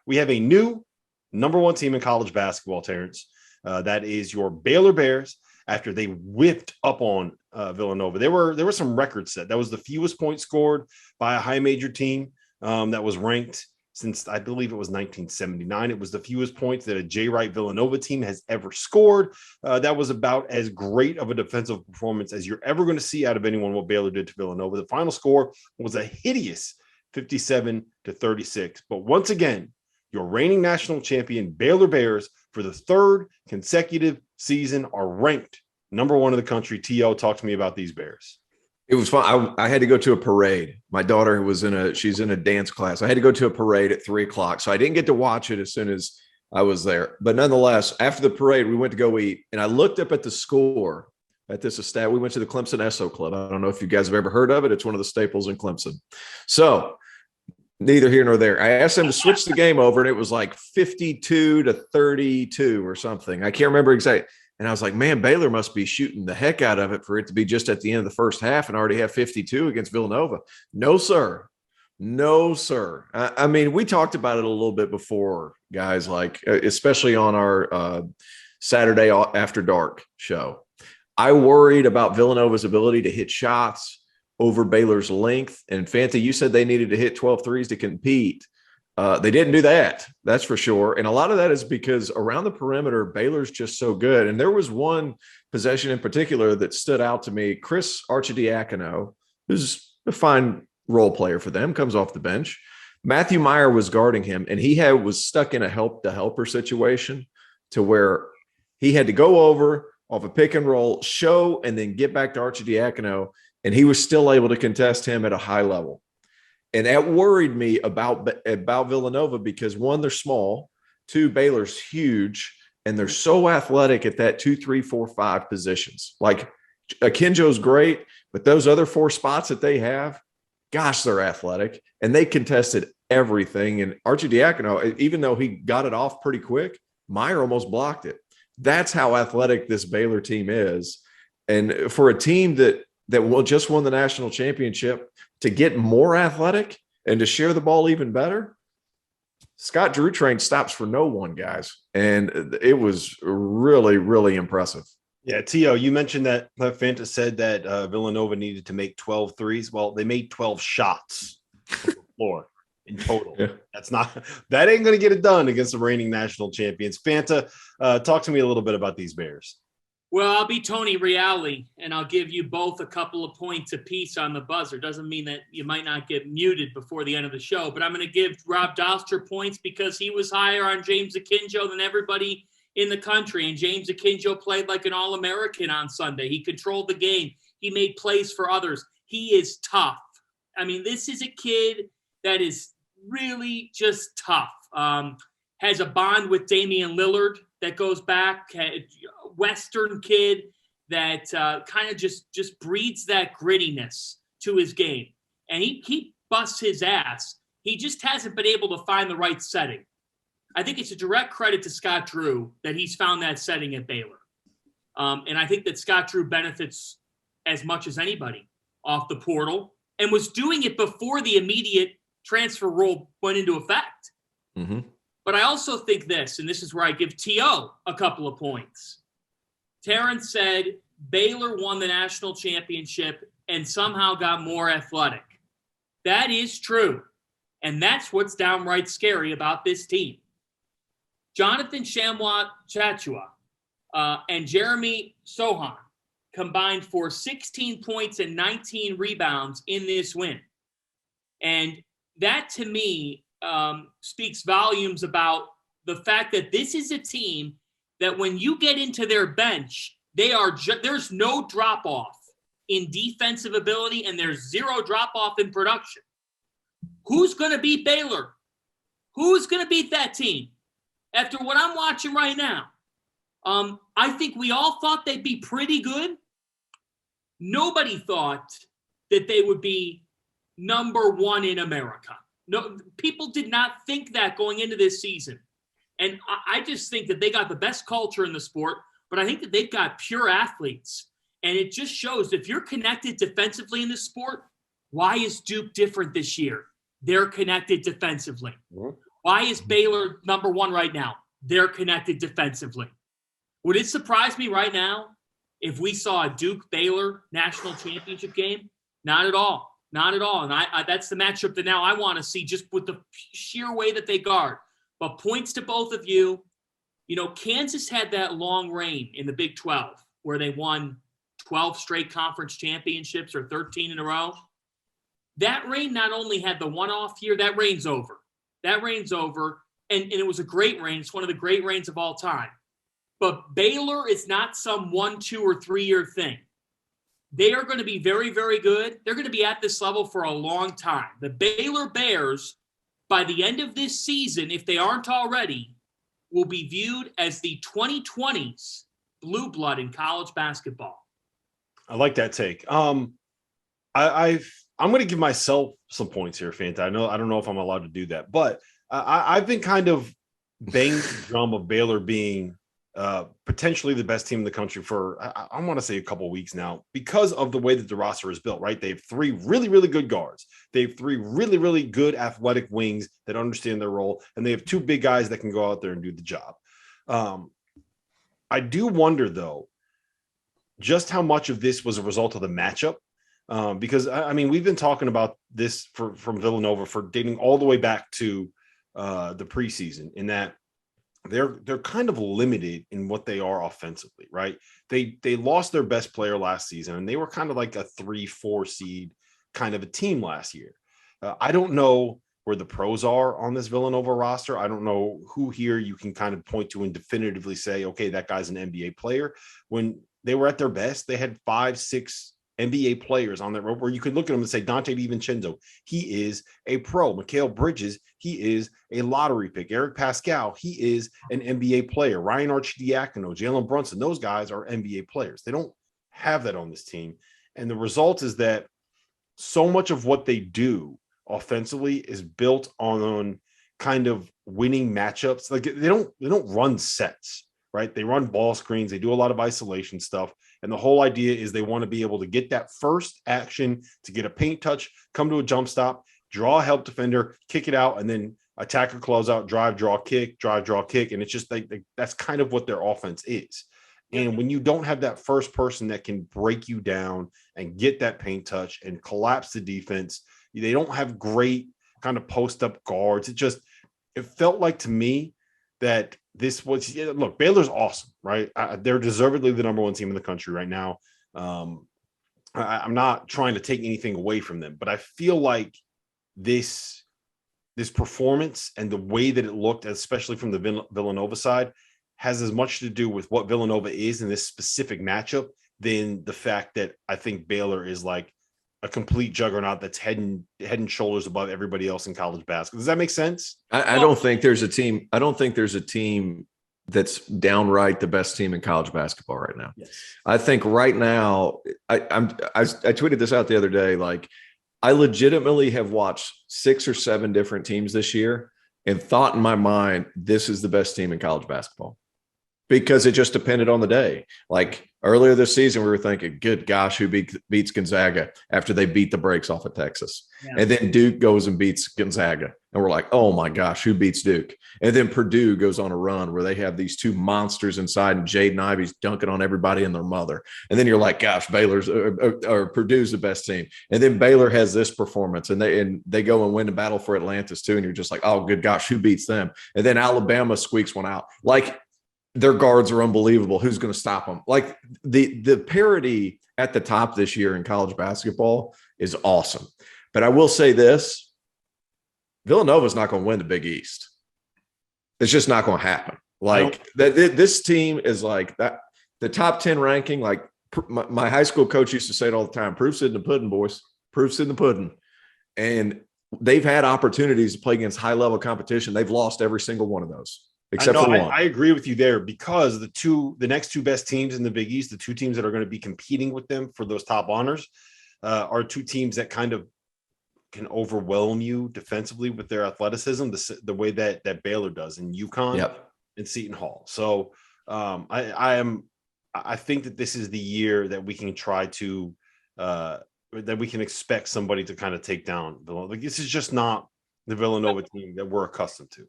we have a new number one team in college basketball, Terrence. That is your Baylor Bears. After they whipped up on Villanova, there were some records set. That was the fewest points scored by a high major team that was ranked since I believe it was 1979. It was the fewest points that a J. Wright Villanova team has ever scored. That was about as great of a defensive performance as you're ever going to see out of anyone. What Baylor did to Villanova. The final score was a hideous 57-36. But once again, your reigning national champion Baylor Bears for the third consecutive season are ranked number one in the country. T.O., talk to me about these Bears. It was fun. I had to go to a parade. My daughter she's in a dance class. I had to go to a parade at 3:00. So I didn't get to watch it as soon as I was there. But nonetheless, after the parade, we went to go eat. And I looked up at the score at this estate. We went to the Clemson Esso Club. I don't know if you guys have ever heard of it. It's one of the staples in Clemson. So neither here nor there. I asked them to switch the game over, and it was like 52-32 or something. I can't remember exactly. And I was like, man, Baylor must be shooting the heck out of it for it to be just at the end of the first half and already have 52 against Villanova. No, sir. No, sir. I mean, we talked about it a little bit before, guys, like especially on our Saturday After Dark show. I worried about Villanova's ability to hit shots over Baylor's length. And Fanta, you said they needed to hit 12 threes to compete. They didn't do that. That's for sure. And a lot of that is because around the perimeter, Baylor's just so good. And there was one possession in particular that stood out to me. Chris Arcidiacono, who's a fine role player for them, comes off the bench. Matthew Meyer was guarding him, and he was stuck in a help-to-helper situation to where he had to go over off a pick and roll, show, and then get back to Arcidiacono, and he was still able to contest him at a high level. And that worried me about Villanova because, one, they're small. Two, Baylor's huge. And they're so athletic at that 2, 3, 4, 5 positions. Like Akinjo's great, but those other 4 spots that they have, gosh, they're athletic. And they contested everything. And Arcidiacono, even though he got it off pretty quick, Meyer almost blocked it. That's how athletic this Baylor team is. And for a team that just won the national championship, to get more athletic and to share the ball even better, Scott Drew train stops for no one, guys. And it was really, really impressive. Yeah, T.O., you mentioned that Fanta said that Villanova needed to make 12 threes. Well, they made 12 shots on the floor in total. Yeah. That ain't going to get it done against the reigning national champions. Fanta, talk to me a little bit about these Bears. Well, I'll be Tony Reale, and I'll give you both a couple of points apiece on the buzzer. Doesn't mean that you might not get muted before the end of the show, but I'm going to give Rob Doster points because he was higher on James Akinjo than everybody in the country, and James Akinjo played like an All-American on Sunday. He controlled the game. He made plays for others. He is tough. I mean, this is a kid that is really just tough. Has a bond with Damian Lillard that goes back. Western kid that kind of just breeds that grittiness to his game. And he busts his ass. He just hasn't been able to find the right setting. I think it's a direct credit to Scott Drew that he's found that setting at Baylor. And I think that Scott Drew benefits as much as anybody off the portal and was doing it before the immediate transfer rule went into effect. Mm-hmm. But I also think this, and this is where I give T.O. a couple of points. Terrence said Baylor won the national championship and somehow got more athletic. That is true. And that's what's downright scary about this team. Jonathan Tchamwa and Jeremy Sohan combined for 16 points and 19 rebounds in this win. And that, to me, speaks volumes about the fact that this is a team that when you get into their bench, there's no drop-off in defensive ability and there's zero drop-off in production. Who's going to beat Baylor? Who's going to beat that team? After what I'm watching right now, I think we all thought they'd be pretty good. Nobody thought that they would be number one in America. No, people did not think that going into this season. And I just think that they got the best culture in the sport, but I think that they've got pure athletes. And it just shows if you're connected defensively in this sport, why is Duke different this year? They're connected defensively. Mm-hmm. Why is Baylor number one right now? They're connected defensively. Would it surprise me right now if we saw a Duke-Baylor national championship game? Not at all. Not at all. And I that's the matchup that now I want to see, just with the sheer way that they guard. But points to both of you. You know, Kansas had that long reign in the Big 12 where they won 12 straight conference championships or 13 in a row. That reign not only had the one-off year, that reign's over. That reign's over. And it was a great reign. It's one of the great reigns of all time. But Baylor is not some 1, 2, or 3 year thing. They are going to be very, very good. They're going to be at this level for a long time. The Baylor Bears, by the end of this season, if they aren't already, will be viewed as the 2020s blue blood in college basketball. I like that take. I'm going to give myself some points here, Fanta. I don't know if I'm allowed to do that, but I've been kind of banging the drum of Baylor being potentially the best team in the country for, I want to say, a couple of weeks now, because of the way that the roster is built, right? They have 3 really, really good guards. They have 3 really, really good athletic wings that understand their role. And they have 2 big guys that can go out there and do the job. I do wonder, though, just how much of this was a result of the matchup. Because, I mean, we've been talking about this from Villanova for dating all the way back to the preseason, in that they're kind of limited in what they are offensively, right? They lost their best player last season, and they were kind of like a 3-4 seed kind of a team last year. I don't know where the pros are on this Villanova roster. I don't know who here you can kind of point to and definitively say, okay, that guy's an NBA player. When they were at their best, they had 5, 6 NBA players on that road where you could look at them and say, Dante DiVincenzo, he is a pro. Mikal Bridges, he is a lottery pick. Eric Pascal, he is an NBA player. Ryan Arcidiacono, Jalen Brunson, those guys are NBA players. They don't have that on this team. And the result is that so much of what they do offensively is built on kind of winning matchups. Like they don't run sets, right? They run ball screens. They do a lot of isolation stuff. And the whole idea is they want to be able to get that first action, to get a paint touch, come to a jump stop, draw a help defender, kick it out, and then attack a closeout, drive, draw, kick. And it's just like that's kind of what their offense is. And when you don't have that first person that can break you down and get that paint touch and collapse the defense, they don't have great kind of post-up guards. It felt like to me that this was, look, Baylor's awesome, right? They're deservedly the number 1 team in the country right now. I'm not trying to take anything away from them, but I feel like this performance and the way that it looked, especially from the Villanova side, has as much to do with what Villanova is in this specific matchup than the fact that I think Baylor is like a complete juggernaut that's head and shoulders above everybody else in college basketball. Does that make sense? I don't think there's a team. I don't think there's a team that's downright the best team in college basketball right now. Yes. I think right now, I tweeted this out the other day. Like, I legitimately have watched 6 or 7 different teams this year and thought in my mind, this is the best team in college basketball, because it just depended on the day. Like earlier this season, we were thinking, good gosh, who beats Gonzaga after they beat the brakes off of Texas? Yeah. And then Duke goes and beats Gonzaga. And we're like, oh my gosh, who beats Duke? And then Purdue goes on a run where they have these 2 monsters inside, and Jaden Ivey's dunking on everybody and their mother. And then you're like, gosh, Baylor's or Purdue's the best team. And then Baylor has this performance, and they go and win the battle for Atlantis too. And you're just like, oh, good gosh, who beats them? And then Alabama squeaks one out. Like, their guards are unbelievable. Who's going to stop them? Like the parity at the top this year in college basketball is awesome. But I will say this, Villanova is not going to win the Big East. It's just not going to happen. Like this team is like that. The top 10 ranking, like my high school coach used to say it all the time, proof's in the pudding, boys, proof's in the pudding. And they've had opportunities to play against high level competition. They've lost every single one of those. Except for one. I agree with you there, because the next 2 best teams in the Big East, the 2 teams that are going to be competing with them for those top honors, are 2 teams that kind of can overwhelm you defensively with their athleticism, the way that Baylor does in UConn and Seton Hall. So I think that this is the year that we can try to that we can expect somebody to kind of take down. Like, this is just not the Villanova team that we're accustomed to.